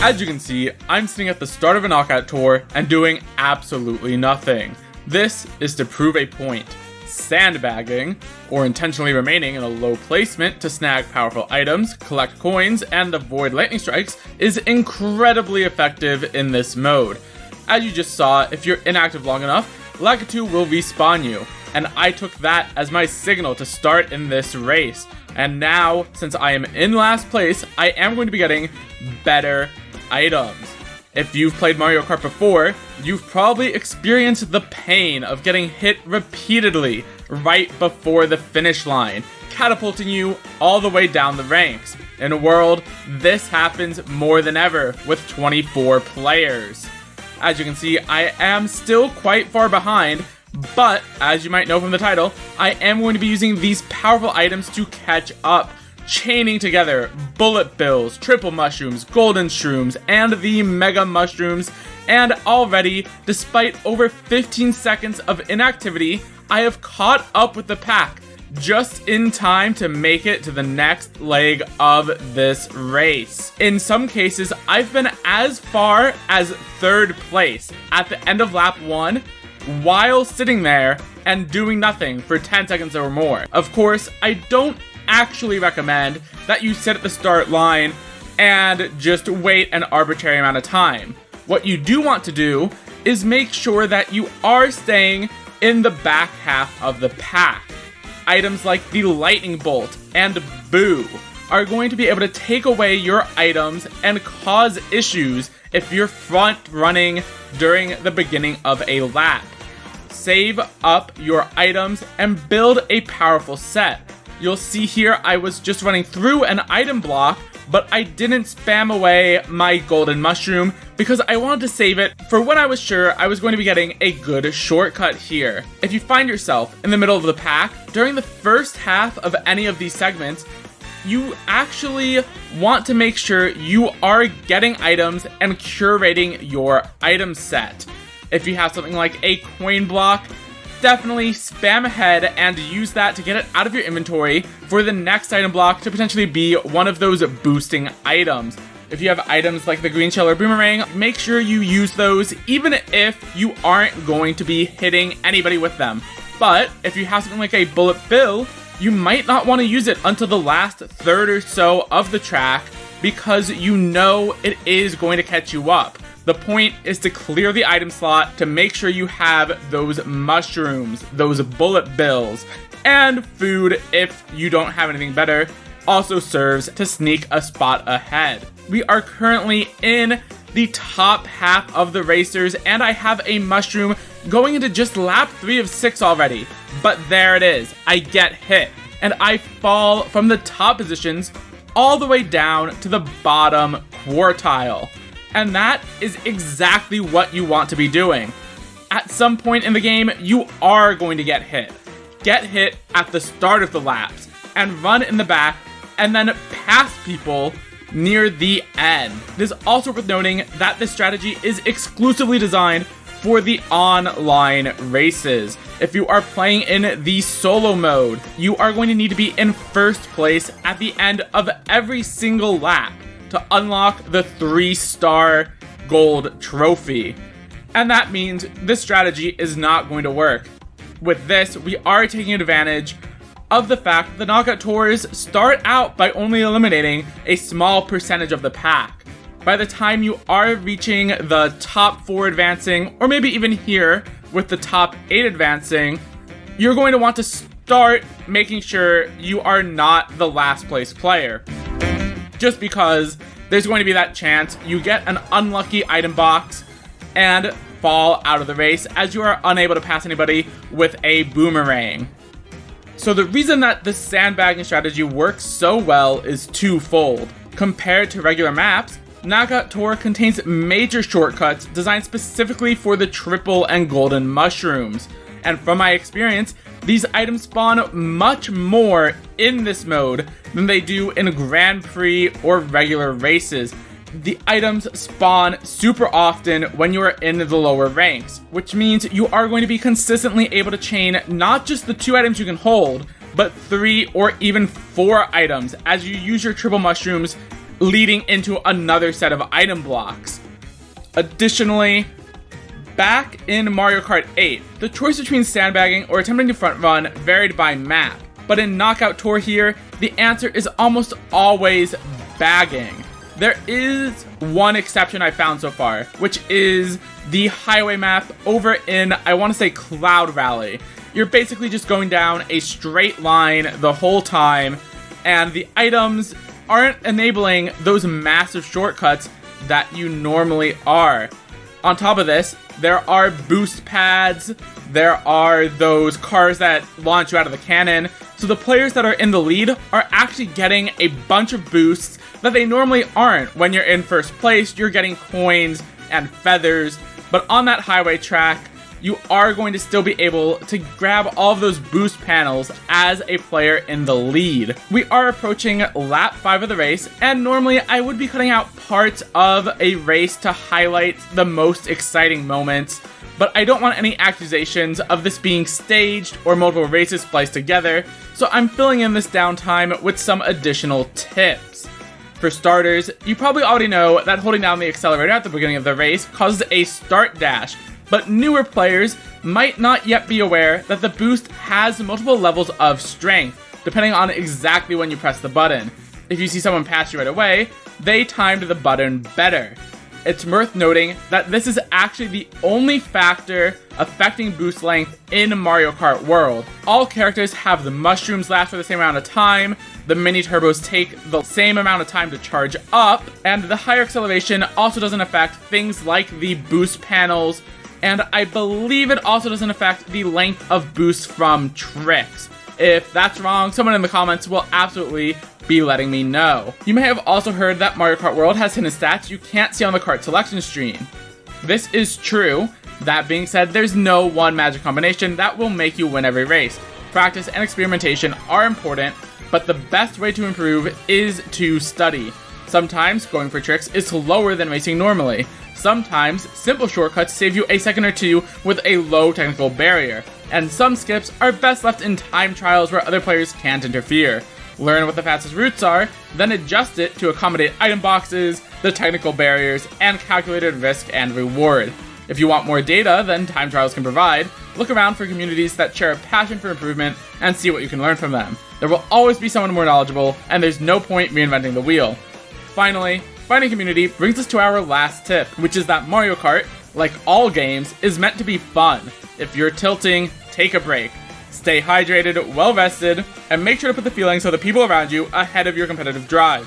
As you can see, I'm sitting at the start of a knockout tour and doing absolutely nothing. This is to prove a point. Sandbagging, or intentionally remaining in a low placement to snag powerful items, collect coins, and avoid lightning strikes, is incredibly effective in this mode. As you just saw, if you're inactive long enough, Lakitu will respawn you, and I took that as my signal to start in this race. And now, since I am in last place, I am going to be getting better items. If you've played Mario Kart before, you've probably experienced the pain of getting hit repeatedly right before the finish line, catapulting you all the way down the ranks. In a world, this happens more than ever with 24 players. As you can see, I am still quite far behind, but as you might know from the title, I am going to be using these powerful items to catch up, chaining together bullet bills, triple mushrooms, golden shrooms, and the mega mushrooms. And already, despite over 15 seconds of inactivity, I have caught up with the pack just in time to make it to the next leg of this race. In some cases, I've been as far as 3rd place at the end of lap 1 while sitting there and doing nothing for 10 seconds or more. Of course, I don't actually recommend that you sit at the start line and just wait an arbitrary amount of time. What you do want to do is make sure that you are staying in the back half of the pack. Items like the lightning bolt and boo are going to be able to take away your items and cause issues if you're front running during the beginning of a lap. Save up your items and build a powerful set. You'll see here I was just running through an item block, but I didn't spam away my golden mushroom because I wanted to save it for when I was sure I was going to be getting a good shortcut here. If you find yourself in the middle of the pack during the first half of any of these segments, you actually want to make sure you are getting items and curating your item set. If you have something like a coin block, definitely spam ahead and use that to get it out of your inventory for the next item block to potentially be one of those boosting items. If you have items like the green shell or boomerang, make sure you use those even if you aren't going to be hitting anybody with them. But if you have something like a bullet bill, you might not want to use it until the last third or so of the track because you know it is going to catch you up. The point is to clear the item slot to make sure you have those mushrooms, those bullet bills, and food if you don't have anything better also serves to sneak a spot ahead. We are currently in the top half of the racers and I have a mushroom going into just lap 3 of 6 already. But there it is, I get hit and I fall from the top positions all the way down to the bottom quartile. And that is exactly what you want to be doing. At some point in the game, you are going to get hit. Get hit at the start of the laps, and run in the back, and then pass people near the end. It is also worth noting that this strategy is exclusively designed for the online races. If you are playing in the solo mode, you are going to need to be in first place at the end of every single lap to unlock the 3-star gold trophy. And that means this strategy is not going to work. With this, we are taking advantage of the fact that the knockout tours start out by only eliminating a small percentage of the pack. By the time you are reaching the top 4 advancing, or maybe even here with the top 8 advancing, you're going to want to start making sure you are not the last place player. Just because there's going to be that chance you get an unlucky item box and fall out of the race as you are unable to pass anybody with a boomerang. So the reason that the sandbagging strategy works so well is twofold. Compared to regular maps, Knockout Tour contains major shortcuts designed specifically for the triple and golden mushrooms. And from my experience, these items spawn much more in this mode than they do in Grand Prix or regular races. The items spawn super often when you are in the lower ranks, which means you are going to be consistently able to chain not just the 2 items you can hold, but 3 or even 4 items as you use your triple mushrooms leading into another set of item blocks. Additionally, back in Mario Kart 8, the choice between sandbagging or attempting to front run varied by map, but in Knockout Tour here, the answer is almost always bagging. There is one exception I found so far, which is the highway map over in, I want to say, Cloud Valley. You're basically just going down a straight line the whole time, and the items aren't enabling those massive shortcuts that you normally are. On top of this, there are boost pads, there are those cars that launch you out of the cannon, so the players that are in the lead are actually getting a bunch of boosts that they normally aren't. When you're in first place, you're getting coins and feathers, but on that highway track, you are going to still be able to grab all of those boost panels as a player in the lead. We are approaching lap 5 of the race, and normally I would be cutting out parts of a race to highlight the most exciting moments, but I don't want any accusations of this being staged or multiple races spliced together, so I'm filling in this downtime with some additional tips. For starters, you probably already know that holding down the accelerator at the beginning of the race causes a start dash, but newer players might not yet be aware that the boost has multiple levels of strength, depending on exactly when you press the button. If you see someone pass you right away, they timed the button better. It's worth noting that this is actually the only factor affecting boost length in Mario Kart World. All characters have the mushrooms last for the same amount of time, the mini turbos take the same amount of time to charge up, and the higher acceleration also doesn't affect things like the boost panels, and I believe it also doesn't affect the length of boosts from tricks. If that's wrong, someone in the comments will absolutely be letting me know. You may have also heard that Mario Kart World has hidden stats you can't see on the kart selection screen. This is true. That being said, there's no one magic combination that will make you win every race. Practice and experimentation are important, but the best way to improve is to study. Sometimes going for tricks is slower than racing normally. Sometimes simple shortcuts save you a second or two with a low technical barrier, and some skips are best left in time trials where other players can't interfere. Learn what the fastest routes are, then adjust it to accommodate item boxes, the technical barriers, and calculated risk and reward. If you want more data than time trials can provide, look around for communities that share a passion for improvement and see what you can learn from them. There will always be someone more knowledgeable, and there's no point reinventing the wheel. Finally, finding community brings us to our last tip, which is that Mario Kart, like all games, is meant to be fun. If you're tilting, take a break. Stay hydrated, well rested, and make sure to put the feelings of the people around you ahead of your competitive drive.